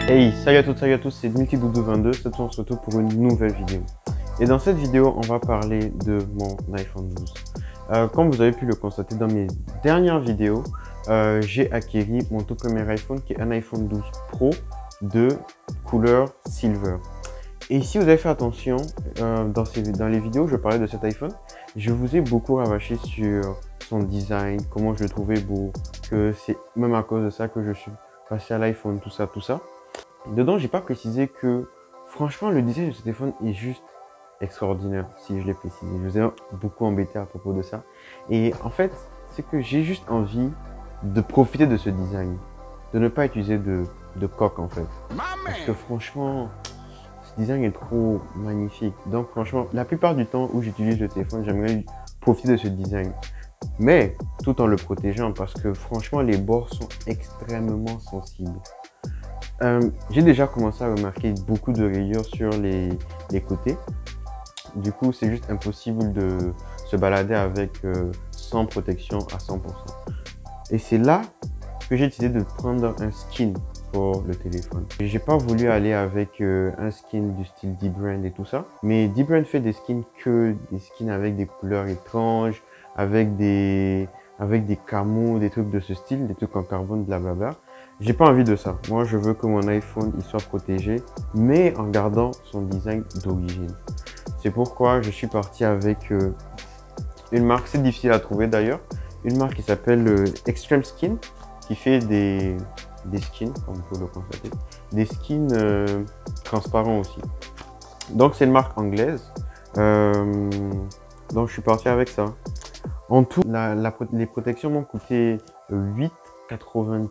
Hey, salut à tous, c'est Multidoudou22, cette fois on se retrouve pour une nouvelle vidéo. Et dans cette vidéo, on va parler de mon iPhone 12. Comme vous avez pu le constater dans mes dernières vidéos, j'ai acquis mon tout premier iPhone qui est un iPhone 12 Pro de couleur silver. Et si vous avez fait attention, dans les vidéos où je parlais de cet iPhone, je vous ai beaucoup ravaché sur son design, comment je le trouvais beau, que c'est même à cause de ça que je suis passé à l'iPhone, tout ça. Dedans, j'ai pas précisé que, franchement, le design de ce téléphone est juste extraordinaire, si je l'ai précisé. Je vous ai beaucoup embêté à propos de ça. Et en fait, c'est que j'ai juste envie de profiter de ce design, de ne pas utiliser de coque, en fait. Parce que franchement, ce design est trop magnifique. Donc, franchement, la plupart du temps où j'utilise le téléphone, j'aimerais profiter de ce design. Mais, tout en le protégeant, parce que franchement, les bords sont extrêmement sensibles. J'ai déjà commencé à remarquer beaucoup de rayures sur les côtés. Du coup, c'est juste impossible de se balader avec sans protection à 100%. Et c'est là que j'ai décidé de prendre un skin pour le téléphone. J'ai pas voulu aller avec un skin du style Dbrand et tout ça. Mais Dbrand fait des skins avec des couleurs étranges, avec des camos, des trucs de ce style, des trucs en carbone, blablabla. J'ai pas envie de ça. Moi, je veux que mon iPhone il soit protégé, mais en gardant son design d'origine. C'est pourquoi je suis parti avec une marque, c'est difficile à trouver d'ailleurs, une marque qui s'appelle Extreme Skin, qui fait des skins, comme vous pouvez le constater, des skins transparents aussi. Donc, c'est une marque anglaise. Donc, je suis parti avec ça. En tout, les protections m'ont coûté 8,99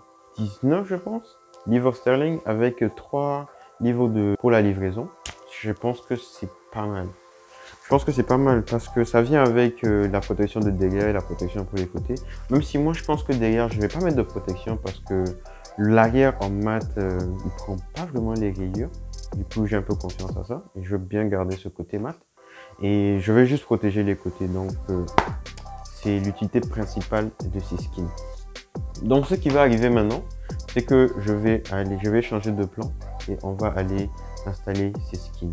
je pense, livres sterling avec 3 livres pour la livraison. Je pense que c'est pas mal. Je pense que c'est pas mal parce que ça vient avec la protection de derrière et la protection pour les côtés. Même si moi je pense que derrière je vais pas mettre de protection parce que l'arrière en mat il prend pas vraiment les rayures. Du coup j'ai un peu confiance à ça et je veux bien garder ce côté mat. Et je vais juste protéger les côtés. Donc c'est l'utilité principale de ces skins. Donc ce qui va arriver maintenant, c'est que je vais changer de plan et on va aller installer ces skins.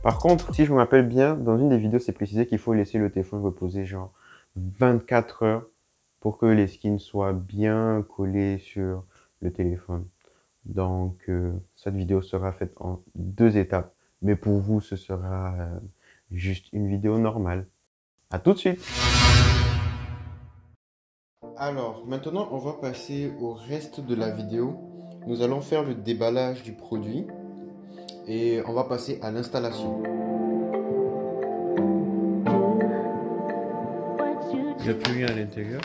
Par contre, si je me rappelle bien, dans une des vidéos, c'est précisé qu'il faut laisser le téléphone reposer genre 24 heures pour que les skins soient bien collés sur le téléphone. Donc cette vidéo sera faite en 2 étapes, mais pour vous, ce sera juste une vidéo normale. À tout de suite! Alors, maintenant, on va passer au reste de la vidéo. Nous allons faire le déballage du produit et on va passer à l'installation. J'ai plus rien à l'intérieur.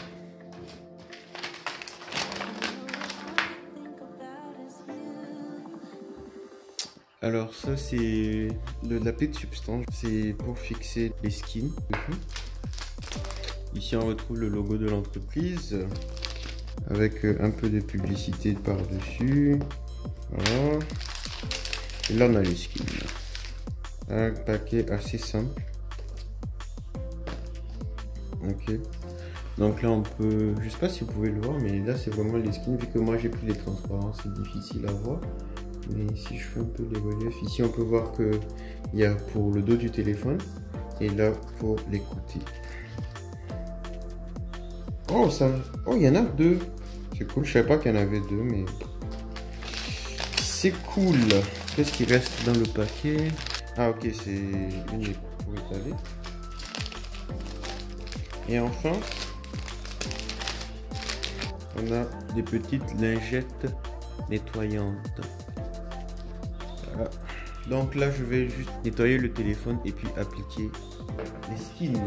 Alors ça, c'est de la petite substance. C'est pour fixer les skins. Ici, on retrouve le logo de l'entreprise avec un peu de publicité par-dessus. Voilà. Et là, on a les skins. Un paquet assez simple. Ok. Donc là, on peut... Je sais pas si vous pouvez le voir, mais là, c'est vraiment les skins. Vu que moi, j'ai pris les transparents, c'est difficile à voir. Mais si je fais un peu les reliefs, ici, on peut voir qu'il y a pour le dos du téléphone et là, pour les côtés. Oh, oh, il y en a 2. C'est cool. Je savais pas qu'il y en avait 2, mais c'est cool. Qu'est-ce qui reste dans le paquet? Ah, ok, c'est une écoute pour étaler. Et enfin, on a des petites lingettes nettoyantes. Voilà. Donc là, je vais juste nettoyer le téléphone et puis appliquer les skins.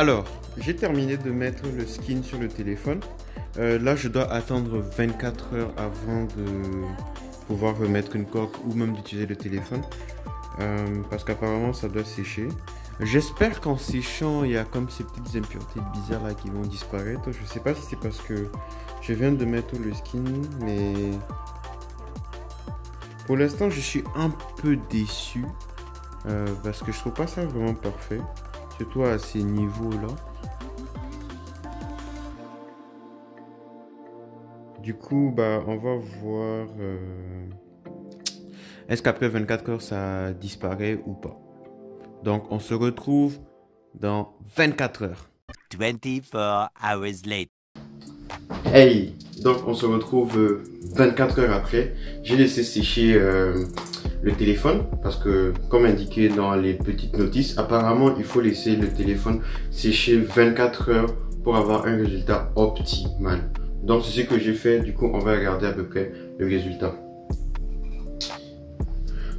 Alors, j'ai terminé de mettre le skin sur le téléphone. Là, je dois attendre 24 heures avant de pouvoir remettre une coque ou même d'utiliser le téléphone. Parce qu'apparemment, ça doit sécher. J'espère qu'en séchant, il y a comme ces petites impuretés bizarres là qui vont disparaître. Je sais pas si c'est parce que je viens de mettre le skin, mais pour l'instant, je suis un peu déçu. Parce que je trouve pas ça vraiment parfait. Surtout à ces niveaux-là. Du coup, bah, on va voir... est-ce qu'après 24 heures, ça disparaît ou pas? Donc, on se retrouve dans 24 heures. 24 hours later. Hey! Donc, on se retrouve 24 heures après. J'ai laissé sécher le téléphone parce que, comme indiqué dans les petites notices, apparemment, il faut laisser le téléphone sécher 24 heures pour avoir un résultat optimal. Donc, c'est ce que j'ai fait. Du coup, on va regarder à peu près le résultat.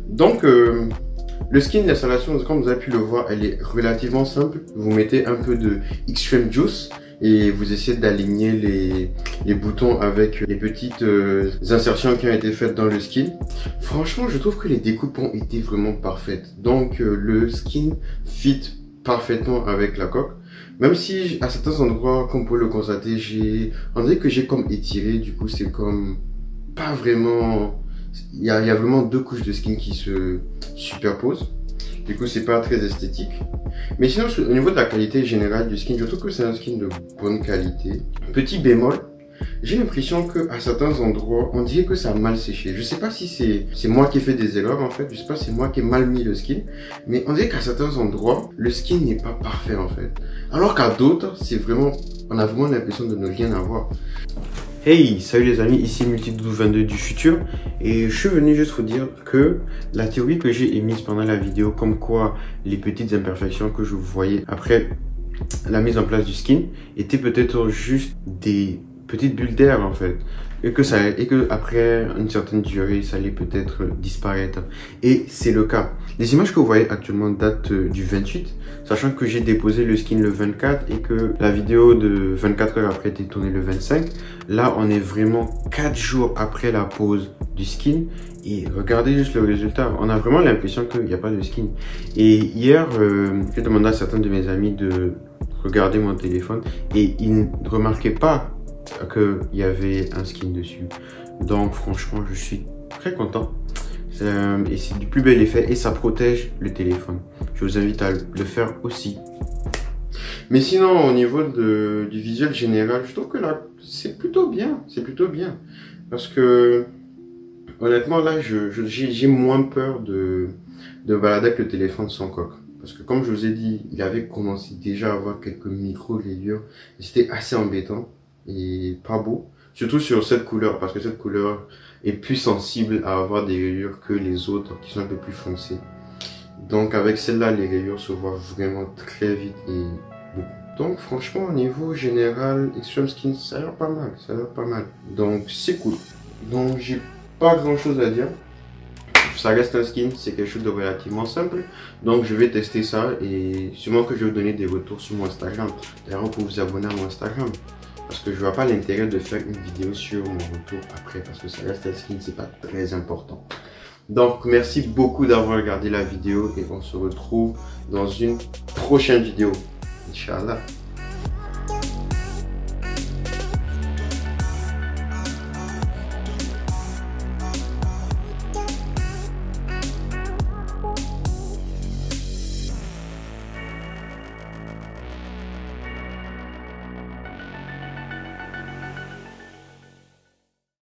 Donc, le skin d'installation, comme vous avez pu le voir, elle est relativement simple. Vous mettez un peu de Extreme Juice et vous essayez d'aligner les boutons avec les petites insertions qui ont été faites dans le skin. Franchement, je trouve que les découpes ont été vraiment parfaites. Donc, le skin fit parfaitement avec la coque. Même si à certains endroits, comme vous pouvez le constater, on dirait que j'ai comme étiré, du coup c'est comme pas vraiment, il y a vraiment deux couches de skin qui se superposent, du coup c'est pas très esthétique. Mais sinon au niveau de la qualité générale du skin, je trouve que c'est un skin de bonne qualité. Petit bémol, j'ai l'impression que à certains endroits, on dirait que ça a mal séché. Je sais pas si c'est moi qui ai fait des erreurs en fait, je sais pas si c'est moi qui ai mal mis le skin, mais on dirait qu'à certains endroits, le skin n'est pas parfait en fait. Alors qu'à d'autres, c'est vraiment, on a vraiment l'impression de ne rien avoir. Hey, salut les amis, ici Multidoudou22 du futur et je suis venu juste vous dire que la théorie que j'ai émise pendant la vidéo, comme quoi les petites imperfections que je voyais après la mise en place du skin étaient peut-être juste des petites bulles d'air en fait, et que après une certaine durée ça allait peut-être disparaître, et c'est le cas. Les images que vous voyez actuellement datent du 28, sachant que j'ai déposé le skin le 24 et que la vidéo de 24 heures après était tournée le 25. Là on est vraiment 4 jours après la pose du skin et regardez juste le résultat. On a vraiment l'impression qu'il n'y a pas de skin. Et hier j'ai demandé à certains de mes amis de regarder mon téléphone et ils ne remarquaient pas qu'il y avait un skin dessus. Donc franchement je suis très content et c'est du plus bel effet et ça protège le téléphone. Je vous invite à le faire aussi. Mais sinon au niveau du visuel général, je trouve que là c'est plutôt bien, parce que honnêtement là j'ai moins peur de balader avec le téléphone sans coque. Parce que comme je vous ai dit, il avait commencé déjà à avoir quelques micro-rayures et c'était assez embêtant et pas beau. Surtout sur cette couleur, parce que cette couleur est plus sensible à avoir des rayures que les autres qui sont un peu plus foncées. Donc avec celle-là, les rayures se voient vraiment très vite et beaucoup. Donc franchement, au niveau général, Extreme Skin, ça a l'air pas mal, Donc c'est cool. Donc j'ai pas grand chose à dire. Ça reste un skin, c'est quelque chose de relativement simple. Donc je vais tester ça et sûrement que je vais vous donner des retours sur mon Instagram. D'ailleurs, vous pouvez vous abonner à mon Instagram. Parce que je vois pas l'intérêt de faire une vidéo sur mon retour après. Parce que ça reste un skin, c'est pas très important. Donc merci beaucoup d'avoir regardé la vidéo et on se retrouve dans une prochaine vidéo. Inch'Allah.